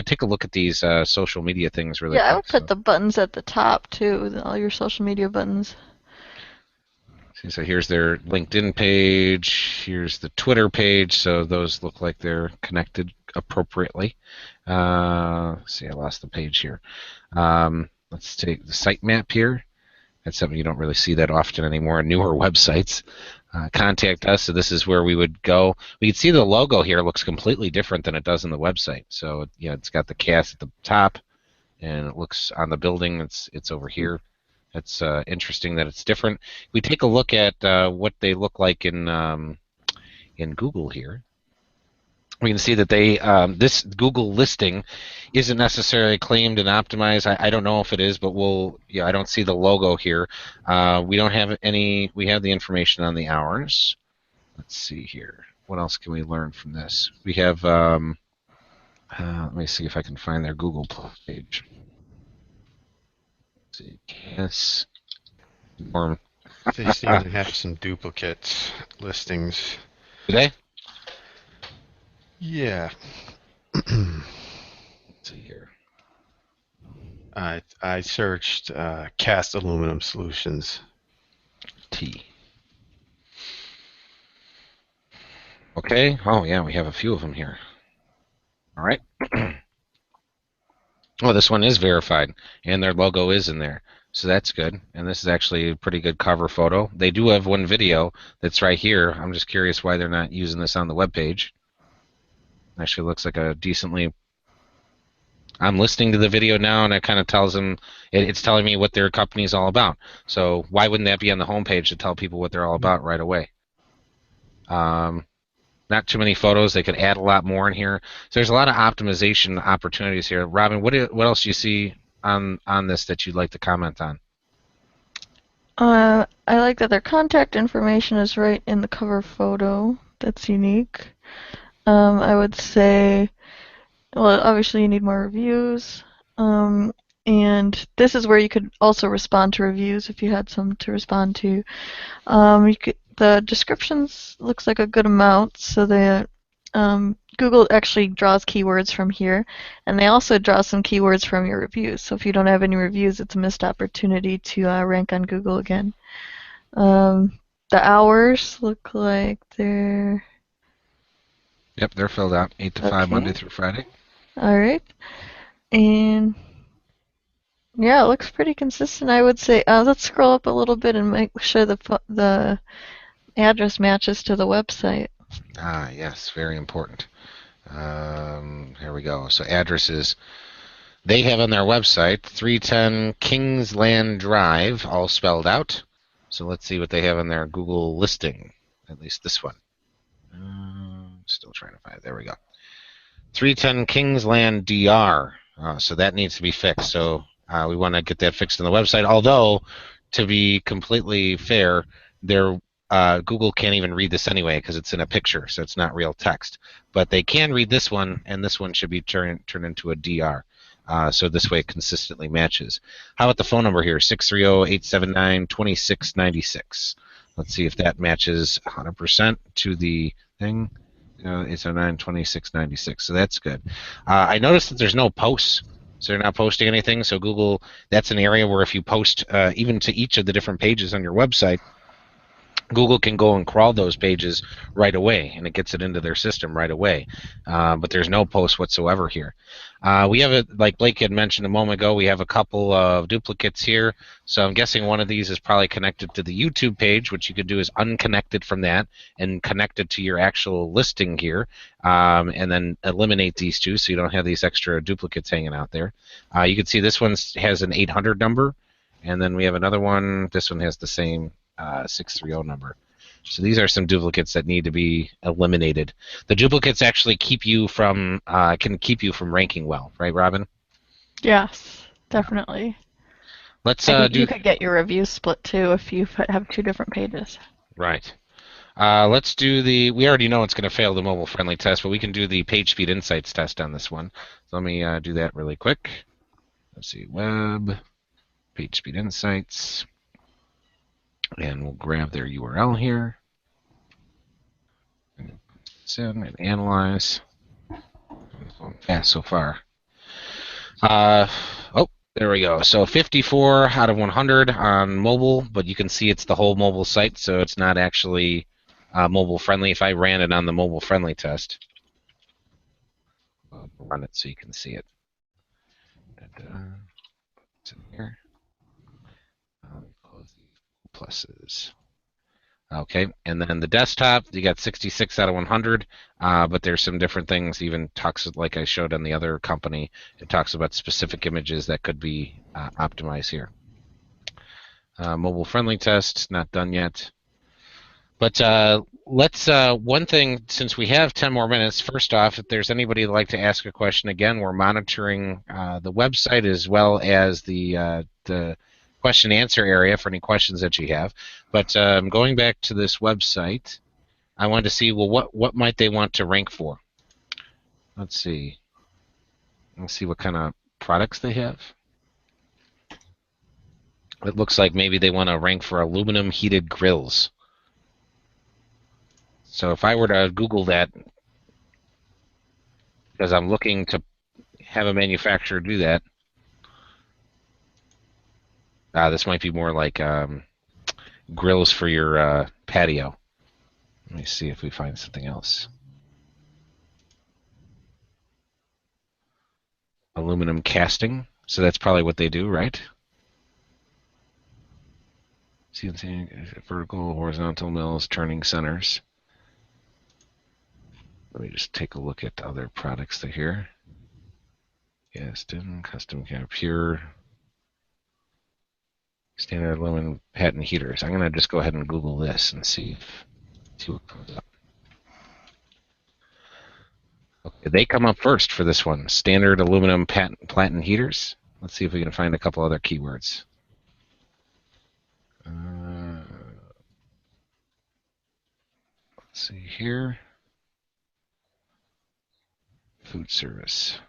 Take a look at these social media things really quick. Yeah, I would put the buttons at the top too, all your social media buttons. So here's their LinkedIn page. Here's the Twitter page. So those look like they're connected appropriately. See, I lost the page here. Let's take the sitemap here. That's something you don't really see that often anymore in newer websites. Contact us. So this is where we would go. We can see the logo here looks completely different than it does in the website. So it's got the cast at the top, and it looks on the building. It's over here. It's interesting that it's different. We take a look at what they look like in Google here. we can see that they this Google listing isn't necessarily claimed and optimized. I don't know if it is, but I don't see the logo here. We don't have any. We have the information on the hours. Let's see here. What else can we learn from this? We have. Let me see if I can find their Google Plus page. Let's see. Yes. Or, They seem to have some duplicate listings. today? Yeah. Let's see here. I searched cast aluminum solutions. T. Okay. Oh yeah, we have a few of them here. All right. Well, this one is verified, and their logo is in there, so that's good. And this is actually a pretty good cover photo. They do have one video that's right here. I'm just curious why they're not using this on the webpage. Actually, looks like a decently. I'm listening to the video now, and it kind of tells them it's telling me what their company is all about. So why wouldn't that be on the homepage to tell people what they're all about right away? Not too many photos. They could add a lot more in here. So there's a lot of optimization opportunities here. Robin, what else do you see on this that you'd like to comment on? I like that their contact information is right in the cover photo. That's unique. I would say, well, obviously you need more reviews. And this is where you could also respond to reviews if you had some to respond to. The descriptions looks like a good amount, so that Google actually draws keywords from here, and they also draw some keywords from your reviews. So if you don't have any reviews, it's a missed opportunity to rank on Google again. The hours look like they're... Yep, they're filled out 8 to 5 Monday through Friday. All right. And yeah, it looks pretty consistent, I would say. Let's scroll up a little bit and make sure the address matches to the website. Ah, yes, very important. Here we go. So addresses they have on their website, 310 Kingsland Drive, all spelled out. So let's see what they have on their Google listing, at least this one. Still trying to find it. There we go. 310 Kingsland DR. So that needs to be fixed. So we want to get that fixed on the website. Although, to be completely fair, Google can't even read this anyway because it's in a picture, so it's not real text. But they can read this one, and this one should be turned into a DR. So this way it consistently matches. How about the phone number here? 630-879-2696. Let's see if that matches 100% to the thing. 879-2696. So that's good. I noticed that there's no posts. So they're not posting anything. So Google, that's an area where if you post even to each of the different pages on your website, Google can go and crawl those pages right away, and it gets it into their system right away. But there's no post whatsoever here. We have like Blake had mentioned a moment ago, we have a couple of duplicates here. So I'm guessing one of these is probably connected to the YouTube page. What you could do is unconnect it from that and connect it to your actual listing here, and then eliminate these two so you don't have these extra duplicates hanging out there. You can see this one has an 800 number, and then we have another one. This one has the same 630 number. So these are some duplicates that need to be eliminated. The duplicates actually can keep you from ranking well, right, Robin? Yes, definitely. Let's you could get your reviews split too if you have two different pages. Right. Let's do we already know it's going to fail the mobile friendly test, but we can do the page speed insights test on this one. So let me do that really quick. Let's see, web, page speed insights. And we'll grab their URL here. Send and analyze. Fast so far. Oh, there we go. So 54 out of 100 on mobile, but you can see it's the whole mobile site, so it's not actually mobile friendly. If I ran it on the mobile friendly test, I'll run it so you can see it. And, it's in here. Close the pluses. Okay, and then the desktop, you got 66 out of 100, but there's some different things. Even talks, like I showed on the other company, it talks about specific images that could be optimized here. Mobile friendly test, not done yet. But let's one thing, since we have 10 more minutes. First off, if there's anybody that'd like to ask a question, again, we're monitoring the website as well as the question answer area for any questions that you have. But going back to this website, I wanted to see, well, what might they want to rank for? Let's see. Let's see what kind of products they have. It looks like maybe they want to rank for aluminum heated grills. So if I were to Google that, because I'm looking to have a manufacturer do that, this might be more like grills for your patio. Let me see if we find something else. Aluminum casting. So that's probably what they do, right? CNC, vertical, horizontal mills, turning centers. Let me just take a look at the other products here. Gaston, custom cap, pure, standard aluminum patent heaters. I'm gonna just go ahead and Google this and see what comes up. Okay, they come up first for this one. Standard aluminum patent heaters. Let's see if we can find a couple other keywords. Let's see here. Food service.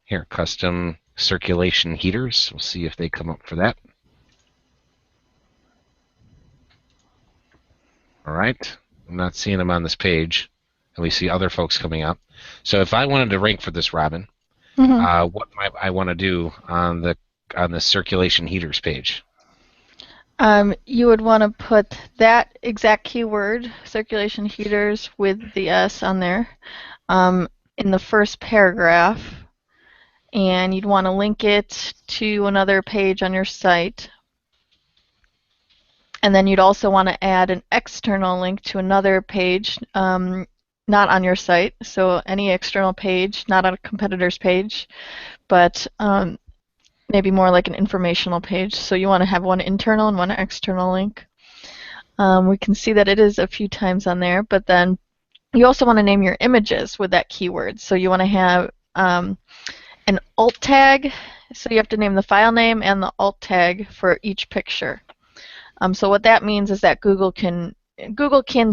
Here, custom circulation heaters. We'll see if they come up for that. All right. I'm not seeing them on this page. And we see other folks coming up. So if I wanted to rank for this, Robin, what might I want to do on the circulation heaters page? You would want to put that exact keyword, circulation heaters, with the S on there, in the first paragraph, and you'd want to link it to another page on your site. And then you'd also want to add an external link to another page, not on your site, so any external page, not on a competitor's page, but maybe more like an informational page. So you want to have one internal and one external link. We can see that it is a few times on there, but then you also want to name your images with that keyword. So you want to have an alt tag, so you have to name the file name and the alt tag for each picture. So what that means is that Google can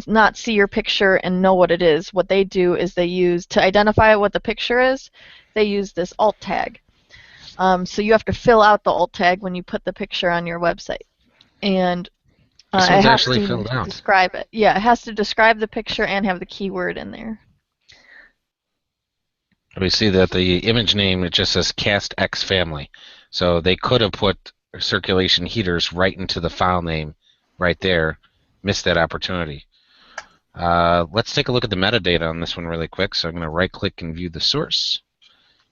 not see your picture and know what it is. What they do is they use, to identify what the picture is, they use this alt tag. So you have to fill out the alt tag when you put the picture on your website. And this one's actually filled out. Describe it. Yeah, it has to describe the picture and have the keyword in there. We see that the image name, it just says Cast X Family. So they could have put circulation heaters right into the file name right there. Missed that opportunity. Let's take a look at the metadata on this one really quick. So I'm going to right-click and view the source.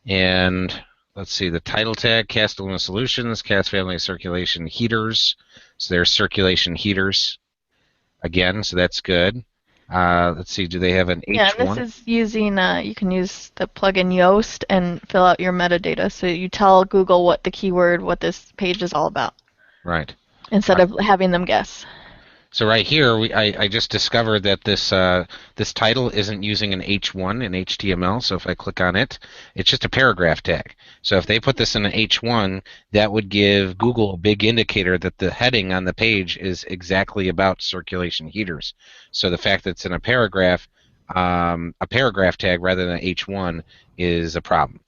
And let's see, the title tag, Cast Aluminum Solutions, Cast Family Circulation Heaters. So there's circulation heaters again, so that's good. Let's see, do they have an H1? Yeah, this is using, you can use the plugin Yoast and fill out your metadata. So you tell Google what the keyword, what this page is all about. Right. Instead of having them guess. So right here, I just discovered that this title isn't using an H1 in HTML. So if I click on it, it's just a paragraph tag. So if they put this in an H1, that would give Google a big indicator that the heading on the page is exactly about circulation heaters. So the fact that it's in a paragraph tag rather than H1 is a problem.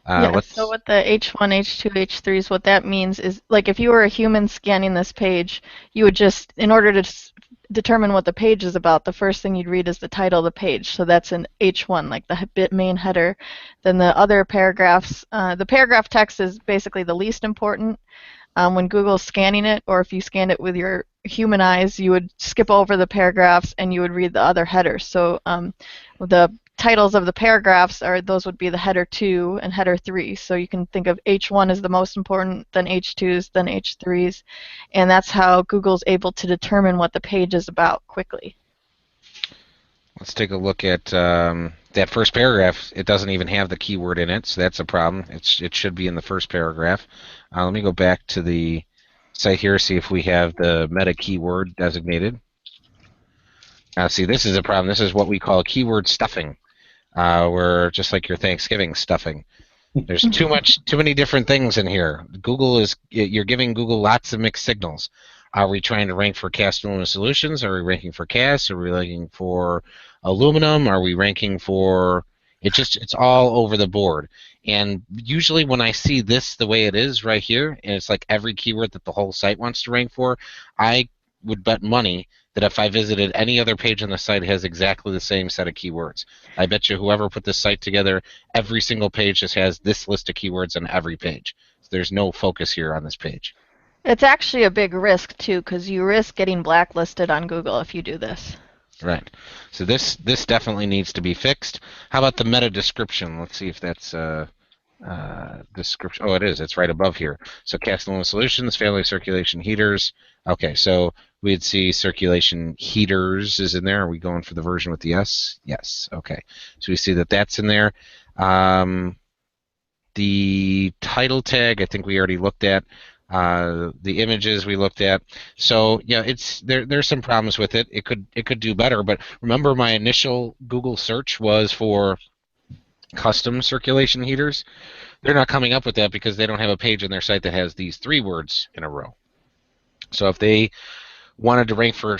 Yeah, so with the H1, H2, H3s, what that means is, like, if you were a human scanning this page, you would just, in order to determine what the page is about, the first thing you'd read is the title of the page. So that's an H1, like the main header. Then the other paragraphs, the paragraph text is basically the least important. When Google's scanning it, or if you scanned it with your human eyes, you would skip over the paragraphs and you would read the other headers. So the titles of the paragraphs those would be the header 2 and header 3. So you can think of H1 as the most important, then H2s, then H3s, and that's how Google's able to determine what the page is about quickly. Let's take a look at that first paragraph. It doesn't even have the keyword in it, so that's a problem. It should be in the first paragraph. Let me go back to the site here, see if we have the meta keyword designated. Now, see, this is a problem. This is what we call keyword stuffing. Where just like your Thanksgiving stuffing, there's too many different things in here. You're giving Google lots of mixed signals. Are we trying to rank for cast aluminum solutions? Are we ranking for cast? Are we ranking for aluminum? Are we ranking for it's all over the board. And usually when I see this the way it is right here, and it's like every keyword that the whole site wants to rank for, I would bet money that if I visited any other page on the site, it has exactly the same set of keywords. I bet you whoever put this site together, every single page just has this list of keywords on every page. So there's no focus here on this page. It's actually a big risk too, because you risk getting blacklisted on Google if you do this. Right. So this definitely needs to be fixed. How about the meta description? Let's see if that's description. Oh, it is. It's right above here. So cast aluminum solutions, family circulation heaters. Okay, so we'd see circulation heaters is in there. Are we going for the version with the S? Yes. Okay. So we see that that's in there. The title tag, I think we already looked at. The images we looked at. So yeah, there's some problems with it. It could do better. But remember, my initial Google search was for custom circulation heaters. They're not coming up with that because they don't have a page on their site that has these 3 words in a row. So if they wanted to rank for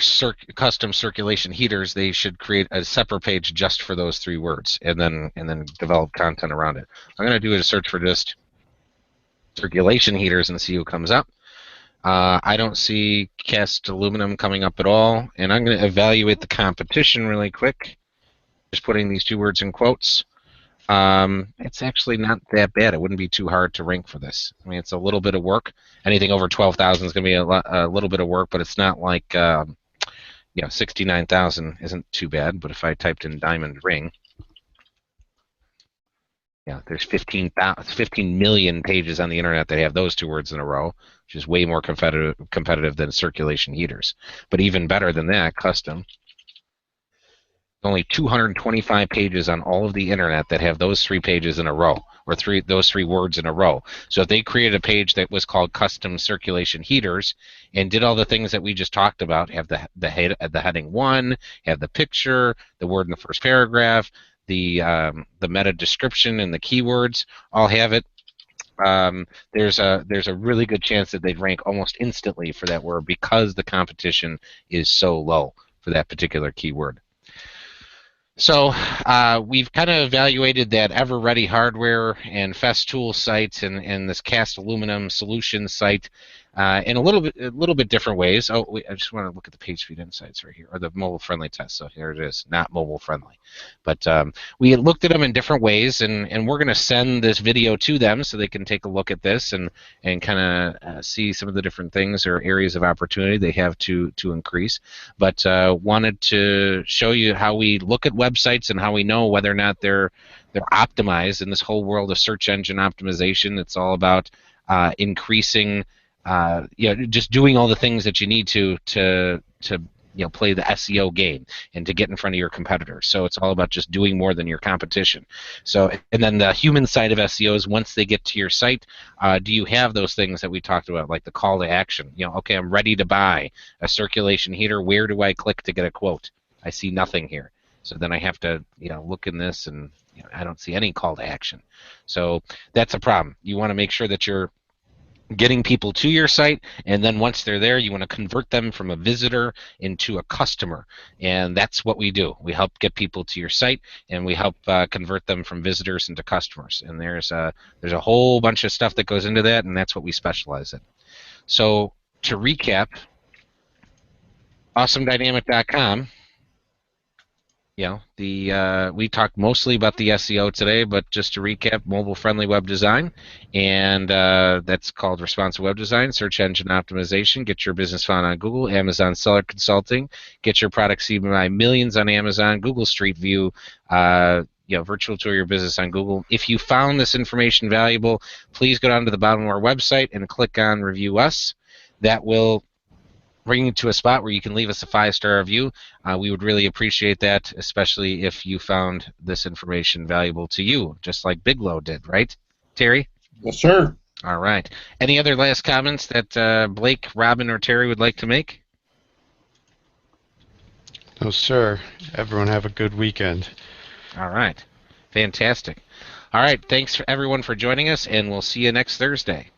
custom circulation heaters, they should create a separate page just for those 3 words, and then develop content around it. I'm going to do a search for just circulation heaters and see who comes up. I don't see cast aluminum coming up at all, and I'm going to evaluate the competition really quick. Just putting these 2 words in quotes. It's actually not that bad. It wouldn't be too hard to rank for this. I mean, it's a little bit of work. Anything over 12,000 is going to be a little bit of work, but it's not like 69,000 isn't too bad. But if I typed in diamond ring, yeah, there's 15 million pages on the internet that have those 2 words in a row, which is way more competitive than circulation heaters. But even better than that, custom. Only 225 pages on all of the internet that have those 3 pages in a row, or those 3 words in a row. So if they created a page that was called custom circulation heaters and did all the things that we just talked about, have the heading 1, have the picture, the word in the first paragraph, the meta description and the keywords, all have it. There's a really good chance that they'd rank almost instantly for that word because the competition is so low for that particular keyword. So we've kind of evaluated that Ever-Ready hardware and Festool sites and this cast aluminum solution site in a little bit different ways. Oh, wait, I just want to look at the PageSpeed Insights right here, or the mobile-friendly test. So here it is, not mobile-friendly. But we had looked at them in different ways, and we're going to send this video to them so they can take a look at this and kind of see some of the different things or areas of opportunity they have to increase. But wanted to show you how we look at websites and how we know whether or not they're optimized in this whole world of search engine optimization. It's all about increasing, just doing all the things that you need to play the SEO game and to get in front of your competitors. So it's all about just doing more than your competition. So, and then the human side of SEO is once they get to your site, do you have those things that we talked about, like the call to action? Okay, I'm ready to buy a circulation heater. Where do I click to get a quote? I see nothing here. So then I have to, look in this, and I don't see any call to action. So that's a problem. You want to make sure that you're getting people to your site, and then once they're there, you want to convert them from a visitor into a customer, and that's what we do. We help get people to your site, and we help convert them from visitors into customers. And there's a whole bunch of stuff that goes into that, and that's what we specialize in. So to recap, awesomedynamic.com. We talked mostly about the SEO today, but just to recap, mobile-friendly web design, and that's called responsive web design, search engine optimization, get your business found on Google, Amazon seller consulting, get your product seen by millions on Amazon, Google Street View, virtual tour your business on Google. If you found this information valuable, please go down to the bottom of our website and click on Review Us. That will bring you to a spot where you can leave us a 5-star review. We would really appreciate that, especially if you found this information valuable to you, just like Biglow did, right, Terry? Yes, sir. All right. Any other last comments that Blake, Robin, or Terry would like to make? No, sir. Everyone have a good weekend. All right. Fantastic. All right. Thanks for everyone for joining us, and we'll see you next Thursday.